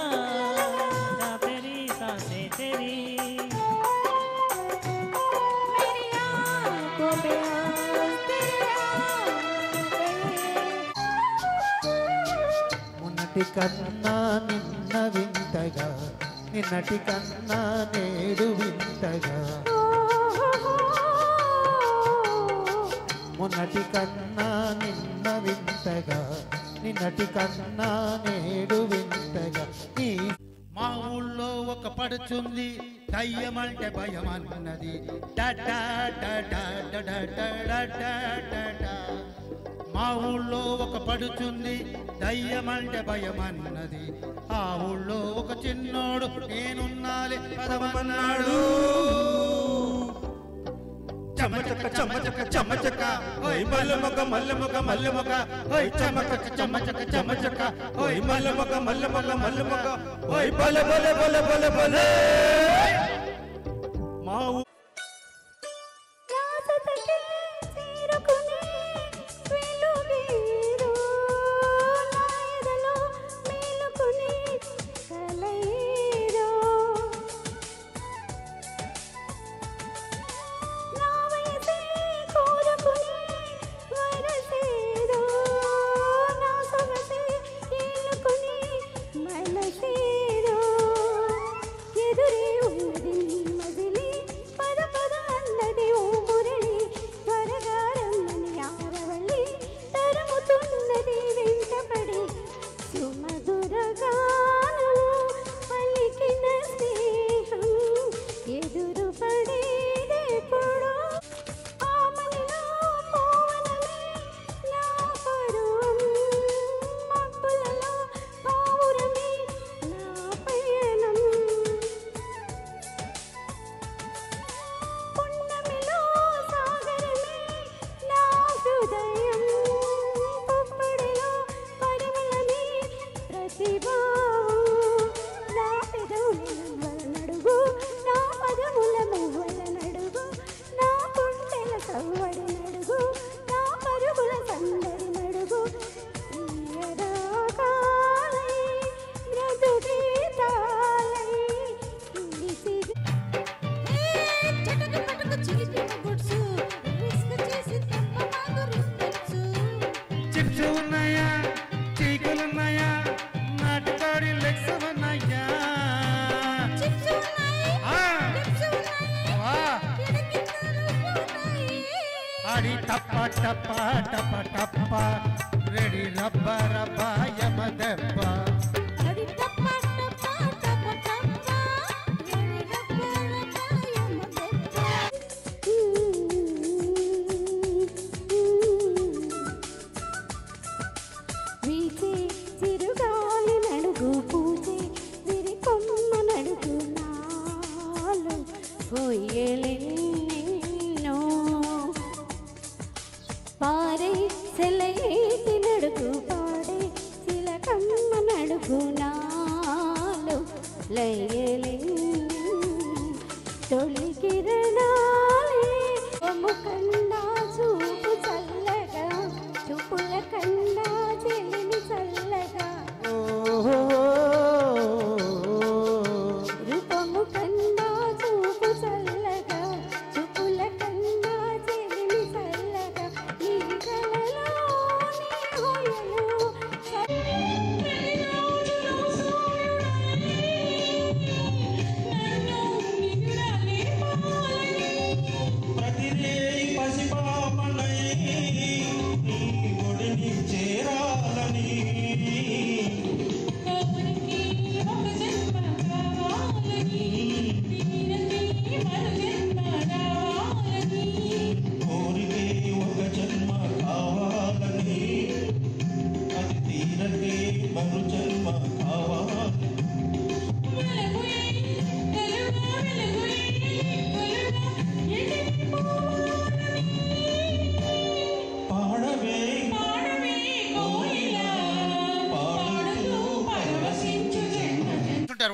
ना तेरी सांसें तेरी मेरी आँखों पे మొన్నటి కన్నా నిన్న వింతగా నిన్నటి కన్నా నేడు వింతగా మొన్నటి కన్నా నిన్న వింతగా నిన్నటి కన్నా నేడు వింతగా మా ఊళ్ళో ఒక పడుచుంది దయ్యమంటే భయం అన్నది మా ఊళ్ళో ఒక పడుచుంది దయ్యమంటే భయం అన్నది ఆ ఊళ్ళో ఒక చిన్నోడు నేనున్నాలి పదమన్నాడు చమచక చమచక చమచక ఓయ్ మల్లెమొక మల్లెమొక మల్లెమొక ఓయ్ చమచక చమచక చమచక ఓయ్ మల్లెమొక మల్లెమొక మల్లెమొక ఓయ్ బలె బలె బలె బలె బలె మా టప్ప టప్ప టప్ప టప్ప రెడీ రబ్బ రబ్బ యమ దెబ్బ పారే సెలయేటి నడుగు పాడే చిలకమ్మ నడుగు నాలో లయలే తొలి కిరణాలే ముఖండా చూపు చల్లగా చూపుల కండా చెలిమి చల్లగా రూపము కండా చూపు చల్లగా చూపుల కండా చెలిమి చల్లగా నీ కలలో నీ హోయలు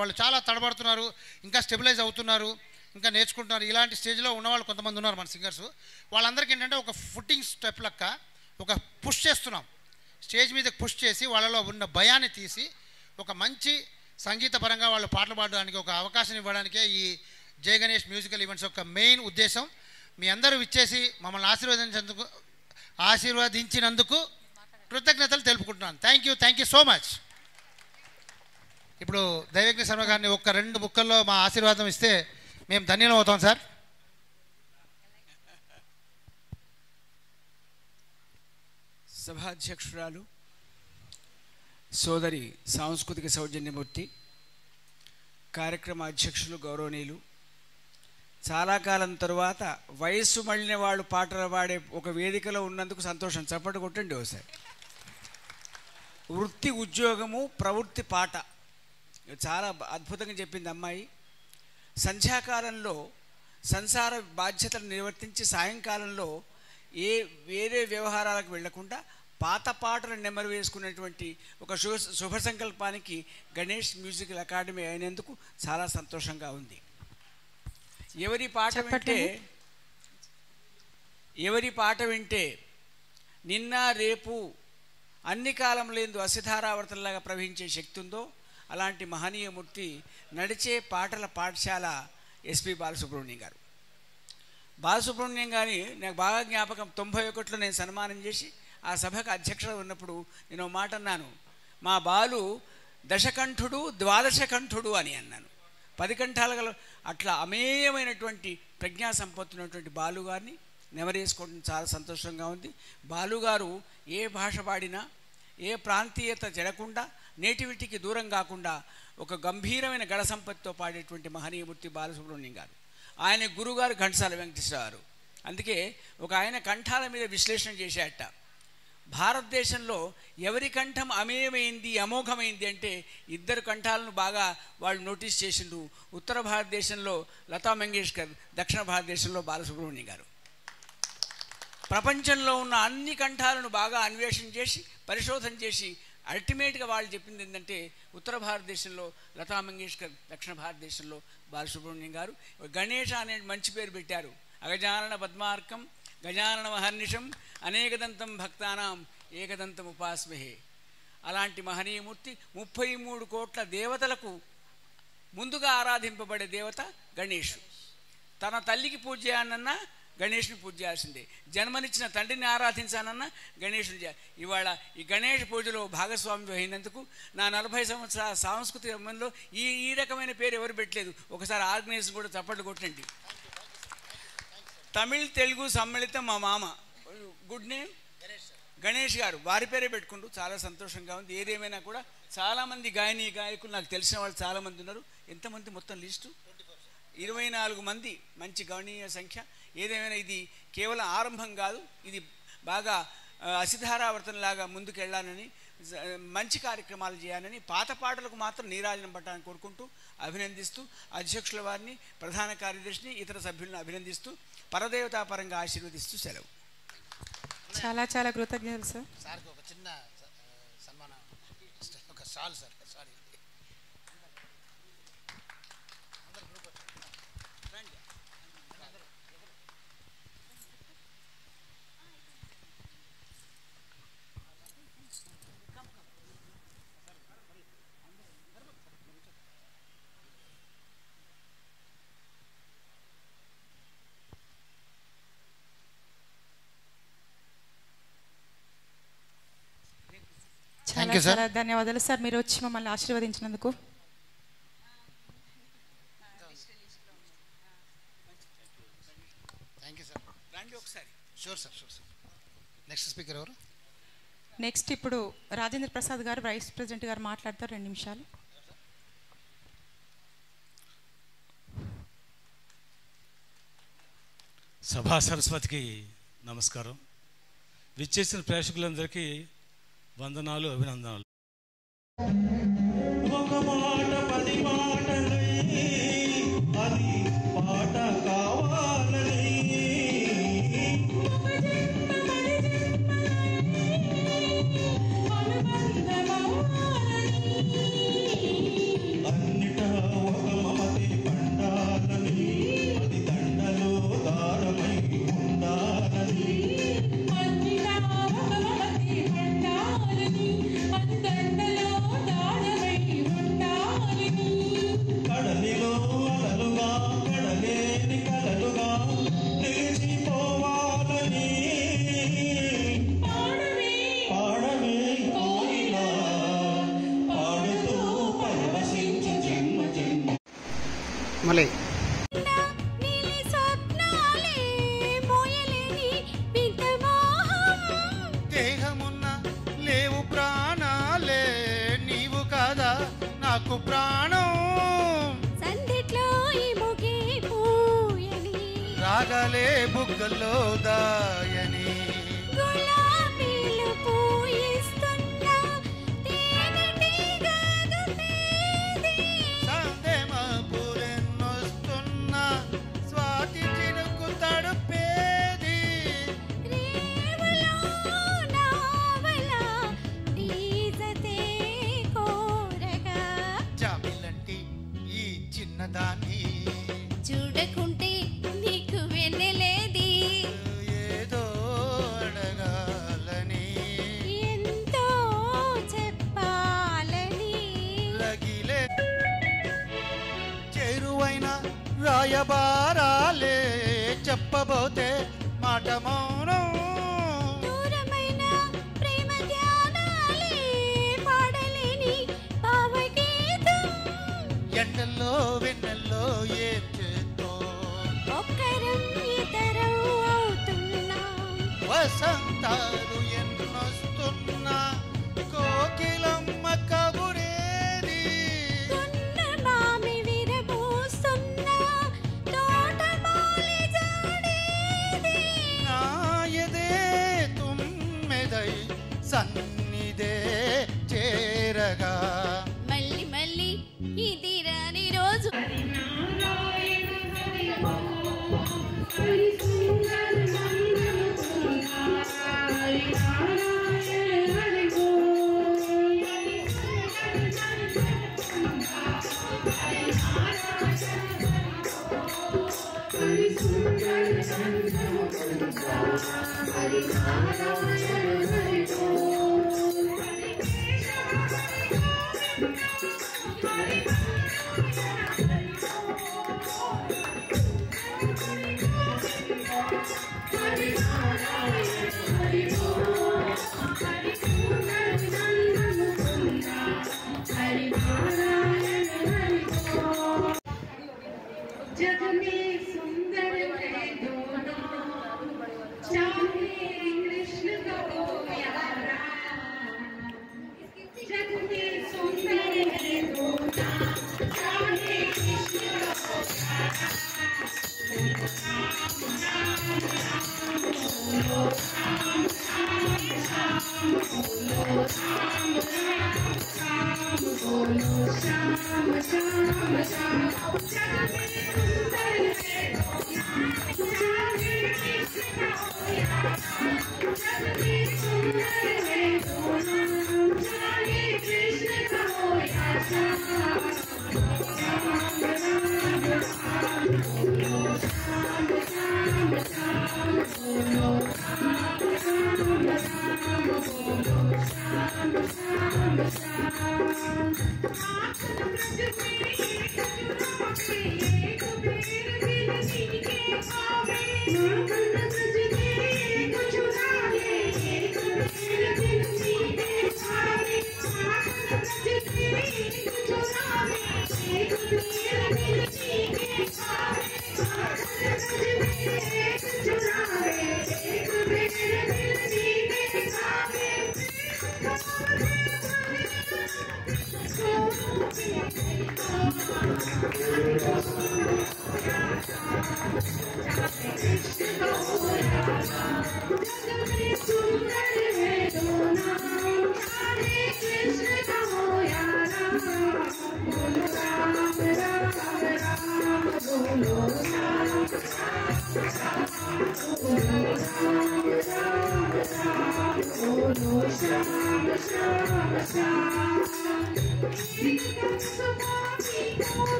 వాళ్ళు చాలా తడబడుతున్నారు, ఇంకా స్టెబిలైజ్ అవుతున్నారు, ఇంకా నేర్చుకుంటున్నారు. ఇలాంటి స్టేజ్లో ఉన్నవాళ్ళు కొంతమంది ఉన్నారు మన సింగర్స్. వాళ్ళందరికీ ఏంటంటే ఒక ఫుట్టింగ్ స్టెప్ లెక్క ఒక పుష్ చేస్తున్నాం. స్టేజ్ మీద పుష్ చేసి వాళ్ళలో ఉన్న భయాన్ని తీసి ఒక మంచి సంగీత పరంగా వాళ్ళు పాటలు పాడడానికి ఒక అవకాశం ఇవ్వడానికే ఈ జై గణేష్ మ్యూజికల్ ఈవెంట్స్ యొక్క మెయిన్ ఉద్దేశం. మీ అందరూ విచ్చేసి మమ్మల్ని ఆశీర్వదించినందుకు కృతజ్ఞతలు తెలుపుకుంటున్నాను. Thank you so much. ఇప్పుడు దైవజ్ఞ శర్మ గారిని ఒక్క 2 ముక్కల్లో మా ఆశీర్వాదం ఇస్తే మేము ధన్యం అవుతాం సార్. సభాధ్యక్షురాలు సోదరి సాంస్కృతిక సౌజన్యమూర్తి, కార్యక్రమ అధ్యక్షులు గౌరవనీయులు, చాలా కాలం తరువాత వయస్సు మళ్ళిన వాళ్ళు పాటలు పాడే ఒక వేదికలో ఉన్నందుకు సంతోషం. చప్పట్లు కొట్టండి ఒకసారి. వృత్తి, ఉద్యోగము, ప్రవృత్తి, పాట చాలా అద్భుతంగా చెప్పింది అమ్మాయి. సంధ్యాకాలంలో సంసార బాధ్యతలు నిర్వర్తించి సాయంకాలంలో వేరే వ్యవహారాలకు వెళ్లకుండా పాత పాటలు నెమరు వేసుకునేటువంటి ఒక శుభ సంకల్పానికి గణేష్ మ్యూజికల్ అకాడమీ అయినందుకు చాలా సంతోషంగా ఉంది. ఎవరి పాట వింటే నిన్న రేపు అన్ని కాలంలేందు అసిధారావర్తనలాగా ప్రవహించే శక్తి ఉందో అలాంటి మహనీయమూర్తి నడిచే పాటల పాఠశాల ఎస్పి బాలసుబ్రహ్మణ్యం గారు. బాలసుబ్రహ్మణ్యం గారిని నాకు బాగా జ్ఞాపకం. 91లో నేను సన్మానం చేసి ఆ సభకు అధ్యక్షుడు ఉన్నప్పుడు నేను మాట అన్నాను, మా బాలు దశకంఠుడు, ద్వాదశకంఠుడు అని అన్నాను. 10 కంఠాల గల అట్లా అమేయమైనటువంటి ప్రజ్ఞా సంపత్తున్నటువంటి బాలు గారిని నెమరేసుకోవడం చాలా సంతోషంగా ఉంది. బాలుగారు ఏ భాష పాడినా ఏ ప్రాంతీయత చెడకుండా నేటివిటీకి దూరం కాకుండా ఒక గంభీరమైన గళ సంపత్తితో పాడేటువంటి మహనీయమూర్తి బాలసుబ్రహ్మణ్యం గారు. ఆయన గురుగారు ఘంటసాల వెంకటేశ్వర గారు. అందుకే ఒక ఆయన కంఠాల మీద విశ్లేషణ చేసేట, భారతదేశంలో ఎవరి కంఠం అమేయమైంది అమోఘమైంది అంటే 2 కంఠాలను బాగా వాళ్ళు నోటీస్ చేసిండ్రు. ఉత్తర భారతదేశంలో లతా మంగేష్కర్, దక్షిణ భారతదేశంలో బాలసుబ్రహ్మణ్యం గారు. ప్రపంచంలో ఉన్న అన్ని కంఠాలను బాగా అన్వేషణ చేసి పరిశోధన చేసి అల్టిమేట్గా వాళ్ళు చెప్పింది ఏంటంటే ఉత్తర భారతదేశంలో లతా మంగేష్కర్, దక్షిణ భారతదేశంలో బాలసుబ్రహ్మణ్యం గారు. గణేష్ అనే మంచి పేరు పెట్టారు. అగజానన పద్మార్కం గజానన మహర్నిషం అనేకదంతం భక్తానాం ఏకదంతం ఉపాస్మహే. అలాంటి మహనీయమూర్తి 33 కోట్ల దేవతలకు ముందుగా ఆరాధింపబడే దేవత గణేష్. తన తల్లికి పూజ చేయాలన్నా గణేష్ని పూజ చేయాల్సిందే, జన్మనిచ్చిన తండ్రిని ఆరాధించానన్నా గణేషుని ఇవాళ ఈ గణేష్ పూజలో భాగస్వామ్యం అయినందుకు నా 40 సంవత్సరాల సాంస్కృతిక రంగంలో ఈ రకమైన పేరు ఎవరు పెట్టలేదు. ఒకసారి ఆర్గనైజేషన్ కూడా చప్పట్లు కొట్టండి. తమిళ్ తెలుగు సమ్మిళితం మా మామ, గుడ్ నేమ్ గణేష్ గారు, వారి పేరే పెట్టుకుంటూ చాలా సంతోషంగా ఉంది. ఏదేమైనా కూడా చాలామంది గాయకులు నాకు తెలిసిన వాళ్ళు చాలామంది ఉన్నారు. ఎంతమంది మొత్తం లిస్టు? 24 మంది, మంచి గణనీయ సంఖ్య. ఏదేమైనా ఇది కేవలం ఆరంభం కాదు, ఇది బాగా అసిధారావర్తనలాగా ముందుకు వెళ్ళాలని, మంచి కార్యక్రమాలు చేయాలని, పాత పాటలకు మాత్రం నీరాజనం పట్టాలని కోరుకుంటూ అభినందిస్తూ అధ్యక్షుల వారిని, ప్రధాన కార్యదర్శిని, ఇతర సభ్యులను అభినందిస్తూ పరదేవతాపరంగా ఆశీర్వదిస్తూ సెలవు. చాలా చాలా కృతజ్ఞతలు సార్. సార్కి ఒక చిన్న సన్మానం, ఒక సాల్ సార్. సారీ చాలా చాలా ధన్యవాదాలు సార్, మీరు వచ్చి మమ్మల్ని ఆశీర్వదించినందుకు. Thank you sir. రండి ఒకసారి. Sure sir. నెక్స్ట్ స్పీకర్ ఎవరు? నెక్స్ట్ ఇప్పుడు రాజేంద్ర ప్రసాద్ గారు, వైస్ ప్రెసిడెంట్ గారు మాట్లాడతారు 2 నిమిషాలు. సభా సరస్వతికి నమస్కారం. విచ్చేసిన ప్రేక్షకులందరికీ వందనాలు, అభినందనాలు. ఒక మాట 10 మాటలై అది పాట కావాలని, అన్నిటా ఒక మమతే పండాలని, అది దండలో దారమై ఉండాలని, అన్నిటా ఒక మమతే పండాలని, అది దండలో దారమై మళ్ళీ నీలి స్వప్నాలే మోయలేని వింత మోహం దేహమున్న లేవు ప్రాణాలే నీవు కాదా నాకు ప్రాణం సందిట్లో ఈ ముగే పూయని రాగాలే బుగ్గల్లో దాయని గులాబీలు పూయిస్తున్నా తేనెటీగదు తేది సందేమ పూలెన్నొస్తున్నా స్వాతి చినుకు తడుపేది రేవులో నావల నీజతే కోరగా జాబిలంటి ఈ చిన్నదాన్ని చూడకుంటే నీకు వెన్నెలేది ఏదో అడగాలని ఎంతో చెప్పాలని లగిలే చేరువైన రాయబారాలే చెప్పబోతే మాట మౌనం దూరమైన ప్రేమ ధ్యానాలే పాడలేని భావగీతం ఎండల్లో వెన్నెల్లో ఏం చేతో ఒక్కరం ఇతరం అవుతున్నాం వసంతాలు ఎన్నొస్తున్నా కోకిలమ్మ కబురేది మామి విరబూస్తున్నా తోటమాలి జాడేది నా ఎదే తుమ్మెదై సన్నిదే చేరగా మళ్ళీ మళ్ళీ ఇది రాని రోజు जग में सुंदर है दोनों चाहे कृष्ण को यारा जग में सुंदर है दोनों चाहे कृष्ण को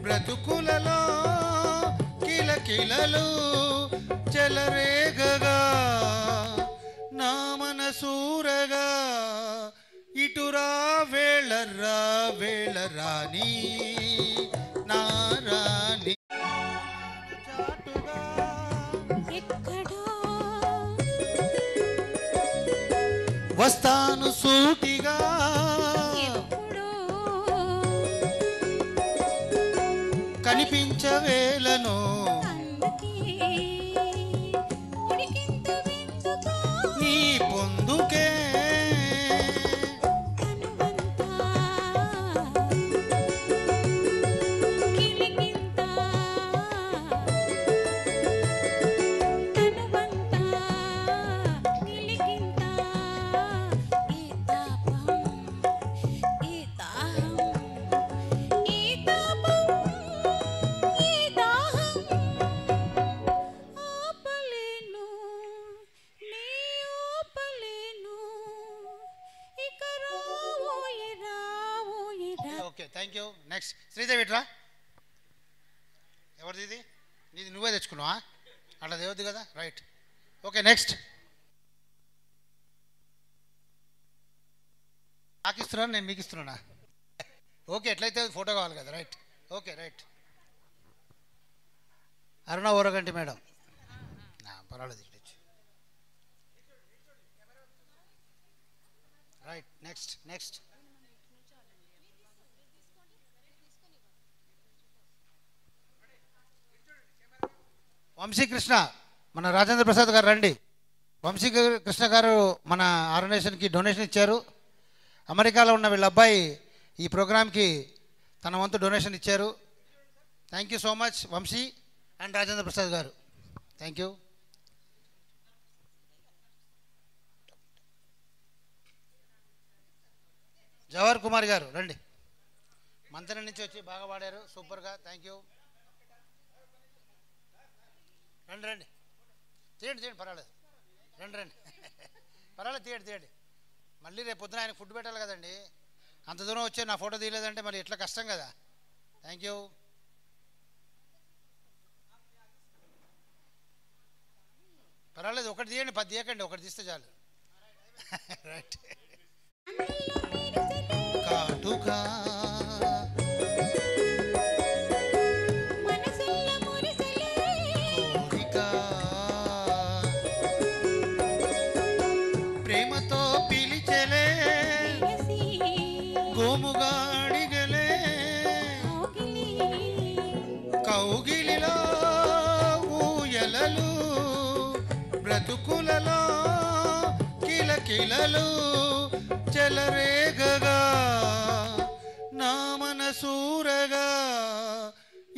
బ్రతుకులలో కిలకిలలు చెలరేగగా నా మనసూరగా ఇటురా వేళరా వేళరాని నా రాణి చాటుగా వస్తాను సూటిగా కనిపించవేలను నీ పొందుకే okay thank you next Sridevi రా ఎవరిది ఇది నీది నువ్వే తెచ్చుకున్నావా అట్లా దేవద్దు కదా రైట్ ఓకే నెక్స్ట్ నాకు ఇస్తున్నాను నేను మీకు ఇస్తున్నానా ఓకే ఎట్లయితే ఫోటో కావాలి కదా రైట్ ఓకే రైట్ అరుణ ఓరగంటి మేడం పర్వాలేదు రైట్ నెక్స్ట్ నెక్స్ట్ వంశీకృష్ణ మన రాజేంద్ర ప్రసాద్ గారు రండి వంశీకృష్ణ గారు మన ఆర్గనైజేషన్కి డొనేషన్ ఇచ్చారు అమెరికాలో ఉన్న వీళ్ళ అబ్బాయి ఈ ప్రోగ్రామ్కి తన వంతు డొనేషన్ ఇచ్చారు thank you so much Vamsi and Rajendra Prasad garu thank you Jawahar Kumar గారు రండి మంత్రి నుంచి వచ్చి బాగా పాడారు సూపర్గా థ్యాంక్ యూ రండి రండి తీయండి తీయండి పర్వాలేదు రండి రండి పర్వాలేదు తీయండి తీయండి మళ్ళీ రేపు పొద్దున ఆయన ఫుడ్ పెట్టాలి కదండి అంత దూరం వచ్చి నా ఫోటో తీయలేదంటే మరి ఎట్లా కష్టం కదా థ్యాంక్ యూ పర్వాలేదు ఒకటి తీయండి 10 తీయకండి ఒకటి తీస్తే చాలు రైట్. కాటుకా కోరిక ప్రేమతో పిలిచెలే గోముగా అడిగలే కౌగిలిలో ఊయలలు బ్రతుకులలో కిలకిలలు చెలరేగగా నా మనసూరగా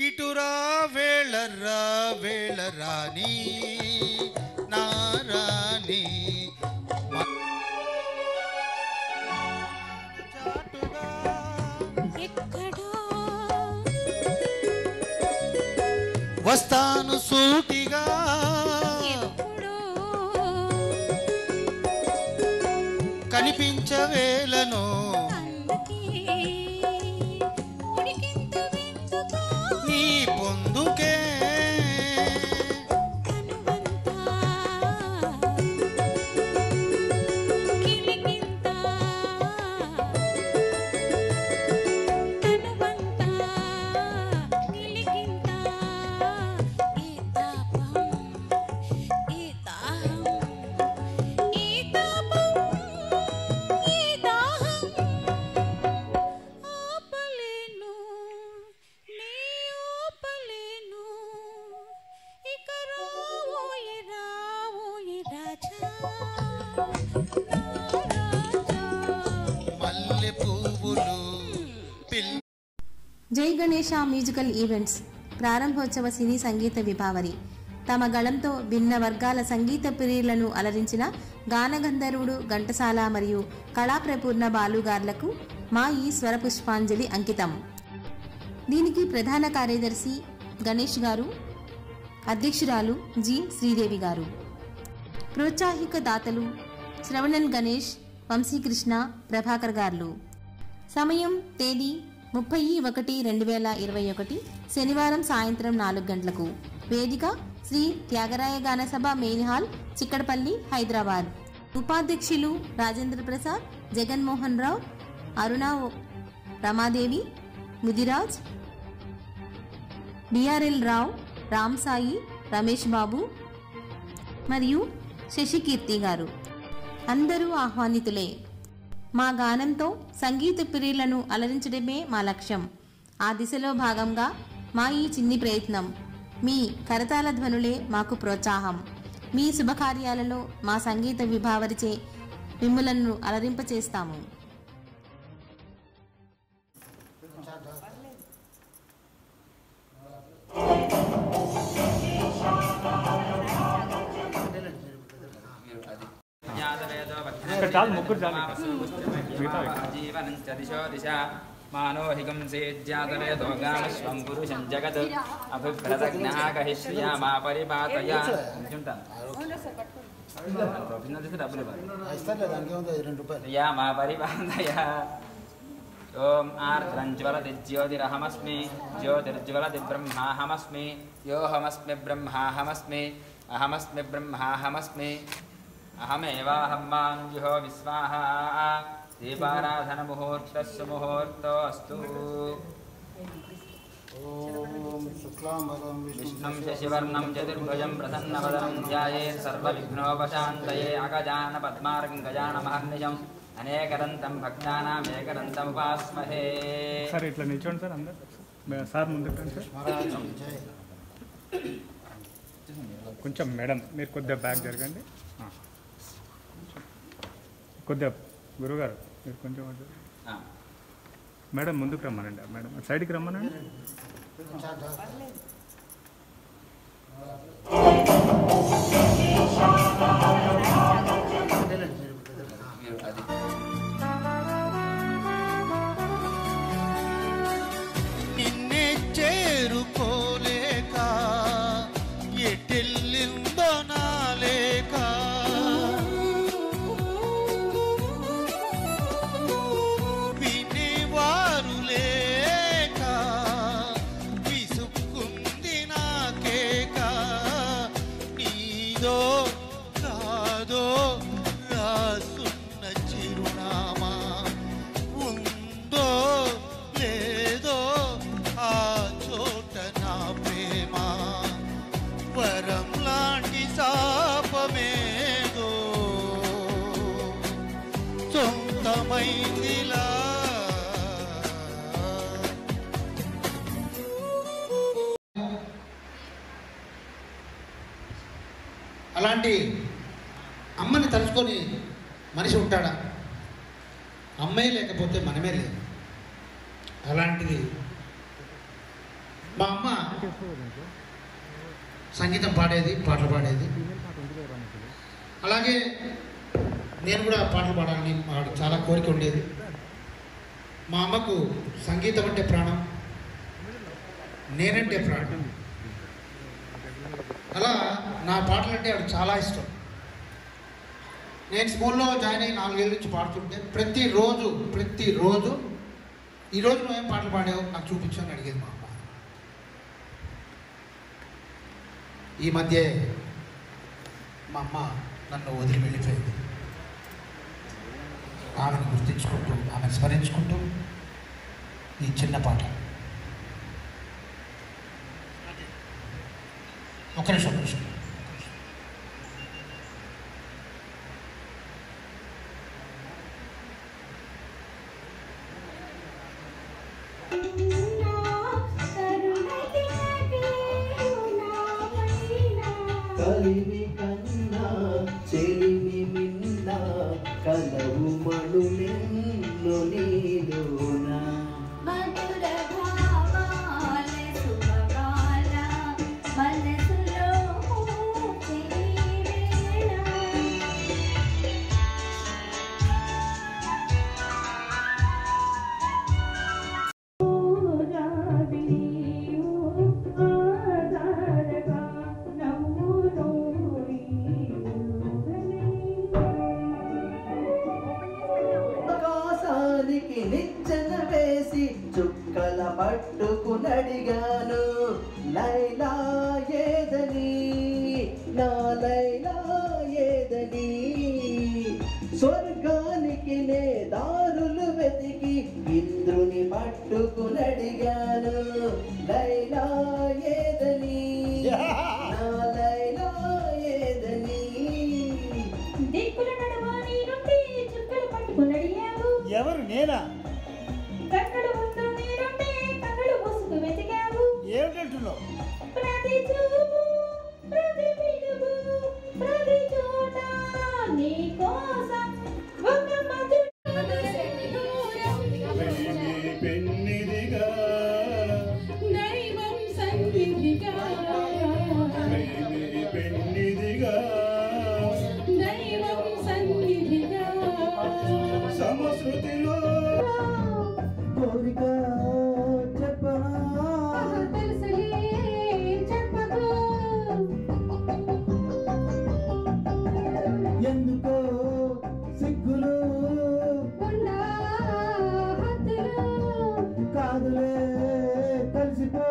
ఇటురా వేళర్రా వేళరాని నారాని చాటుగా వస్తాను సూటిగా కనిపించవేలను నీ పొందుకే మల్లె పువ్వులు జై గణేష మ్యూజికల్ ఈవెంట్స్ ప్రారంభోత్సవ సినీ సంగీత విభావరి తమ గళంతో భిన్న వర్గాల సంగీత ప్రియులను అలరించిన గానగంధర్వుడు ఘంటసాల మరియు కళాప్రపూర్ణ బాలుగార్లకు మా ఈ స్వర పుష్పాంజలి అంకితం. దీనికి ప్రధాన కార్యదర్శి గణేష్ గారు, అధ్యక్షురాలు జి శ్రీదేవి గారు. ప్రోత్సాహిక దాతలు శ్రవణన్ గణేష్, వంశీకృష్ణ, ప్రభాకర్ గారు. సమయం తేదీ 30/1/2021 శనివారం సాయంత్రం 4 గంటలకు. వేదిక శ్రీ త్యాగరాయ గాన సభ మెయిన్ హాల్, చిక్కడపల్లి, హైదరాబాద్. ఉపాధ్యక్షులు రాజేంద్ర ప్రసాద్, జగన్మోహన్ రావు, అరుణ, రమాదేవి, ముదిరాజ్, బిఆర్ఎల్ రావు, రామ్ సాయి, రమేష్ బాబు మరియు శశికీర్తి గారు. అందరూ ఆహ్వానితులే. మా గానంతో సంగీత ప్రియులను అలరించడమే మా లక్ష్యం. ఆ దిశలో భాగంగా మా ఈ చిన్ని ప్రయత్నం. మీ కరతాళ ధ్వనులే మాకు ప్రోత్సాహం. మీ శుభకార్యాలలో మా సంగీత విభావరిచే మిమ్ములను అలరింపచేస్తాము. మానోహికం సేజ్యాతవేదో గామశ్వం పురుషం జగత్ అభిభ్రతజ్ఞాకహిష్యా మా పరిపాతయ యా మా పరిపాతయ. ఓం ఆర్ద్రం జ్వలతి జ్యోతిరహమస్మి జ్యోతిర్జ్వలతి బ్రహ్మాహమస్మి యోహమస్మి బ్రహ్మాహమస్మి అహమస్మి బ్రహ్మాహమస్మి అహమేవాహం మానుజుహో విస్వాహా. దీపారాధన ముహూర్తస్సు ముహూర్తోస్తు. విష్ణుం శశివర్ణం చతుర్భుజం ప్రసన్నవదనం ధ్యాయేత్ సర్వవిఘ్నోపశాంతయే. అగజాన పద్మార్గం గజానమహర్నిశం అనేకదంతం భక్తానాం ఏకదంతం ఉపాస్మహే. సార్ ఇట్లా నిల్చోండి సార్, అందరు సార్ ముందుకు రండి సార్. కొంచెం మేడం మీరు కొద్దిగా బ్యాక్ జరగండి. కొద్దిగా గురుగారు మీరు కొంచెం మేడం ముందుకు రమ్మనండి. మేడం సైడ్కి రమ్మనండి. నిన్నే చేరుకోలేక ఎటెళ్ళిందో నాలేక వినేవారు లేక విసుక్కుంది నాకేక. నీదో కాదో రాసు అయిందిలా. అలాంటి అమ్మని తలుచుకొని మనిషి ఉంటాడా? అమ్మే లేకపోతే మనమే లేదు. అలాంటిది మా అమ్మ సంగీతం పాడేది, పాటలు పాడేది. అలాగే నేను కూడా పాటలు పాడాలని చాలా కోరిక ఉండేది. మా అమ్మకు సంగీతం అంటే ప్రాణం, నేనంటే ప్రాణం. అలా నా పాటలు అంటే ఆవిడ చాలా ఇష్టం. నేను స్కూల్లో జాయిన్ అయ్యి 4 ఏళ్ళ నుంచి పాడుతుంటే ప్రతిరోజు ఈరోజు నువ్వేం పాటలు పాడావు నాకు చూపించు అని అడిగేది మా అమ్మ. ఈ మధ్య మా అమ్మ నన్ను వదిలి వెళ్ళిపోయింది. ఆమెను గుర్తించుకుంటూ, ఆమెను స్మరించుకుంటూ ఈ చిన్న పాట. ఒక నిమిషం. కలిమి కన్నా చెలిమి మిన్న కలవు మణులెన్నో నీలోనా మధుర భావాల శుభకాల మనసులో నిచ్చెన వేసి చుక్కల పట్టుకునడిగాను లైలా ఏదని, నా లైలా ఏదని. స్వర్గానికి నే దారులు వెతికి ఇంద్రుని పట్టుకునడిగాను లైలా ఏదని, నా లైలా ఏదని. దిక్కుల నడుమ నీ నుండి చుక్కలు పట్టుకునడిగావు. ఎవరు? నేనా? కన్నులు ముందు నీ నుండి కన్నులు మూసుకు వెతికావు. ఏమిటంటున్నావు? ప్రతి చూపు, ప్రతి పిలుపు, ప్రతి చోట నీ కోసం ఒక పెన్నిదిగా దైవం సన్నిధిగా, పెన్నిదిగా దైవం సన్నిధిగా సమశృతిలో కోరిక చెప్పనా తెలుసులే చెప్పకు. ఎందుకో సిగ్గులు ఉండా హద్దులు కాదులే కలిసిపో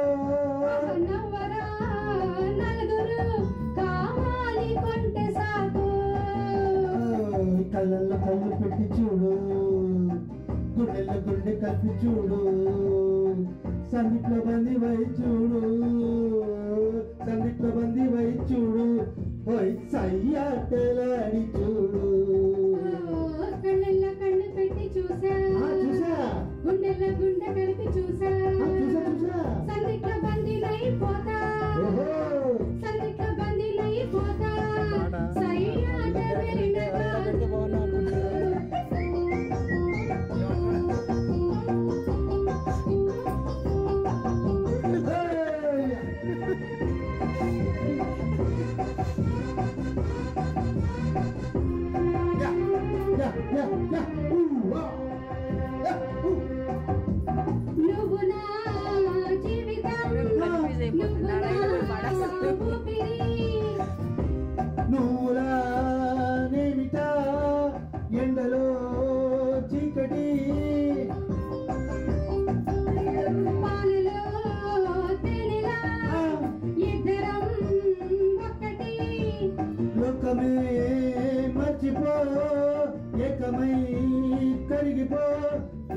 నవ్వరా నలుగురు కావాలి కొంటే సాకు. కళ్ళల్లో కళ్ళు పెట్టి చూడు, గుండెల్లో గుండె కలిపి చూడు, సందిట్లో బంది వై చూడు, సందిట్లో బంది వై చూడు, ఓయ్ సయ్యాటలాడి చూడు. కళ్ళల్లో కళ్ళు పెట్టి చూసా, గుండెల్లో గుండె కలిపి చూసా, సందిట్లో బందీలైపోతా, సందిట్లో బందీలైపోతా, సయ్యాట వెళ్ళినగా. నువ్వు నా జీవితం, నువ్వు నా ఊపిరి. నువ్వులా నేమిటా ఎండలో చీకటి, పాలలో తేనెలా ఇద్దరం ఒక్కటి. లోకమే మర్చిపో, ఏకమై కరిగిపో,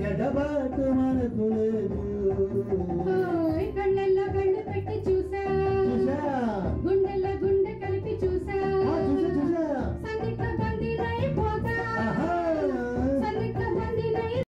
ఎడబాటు మనకు లేదు.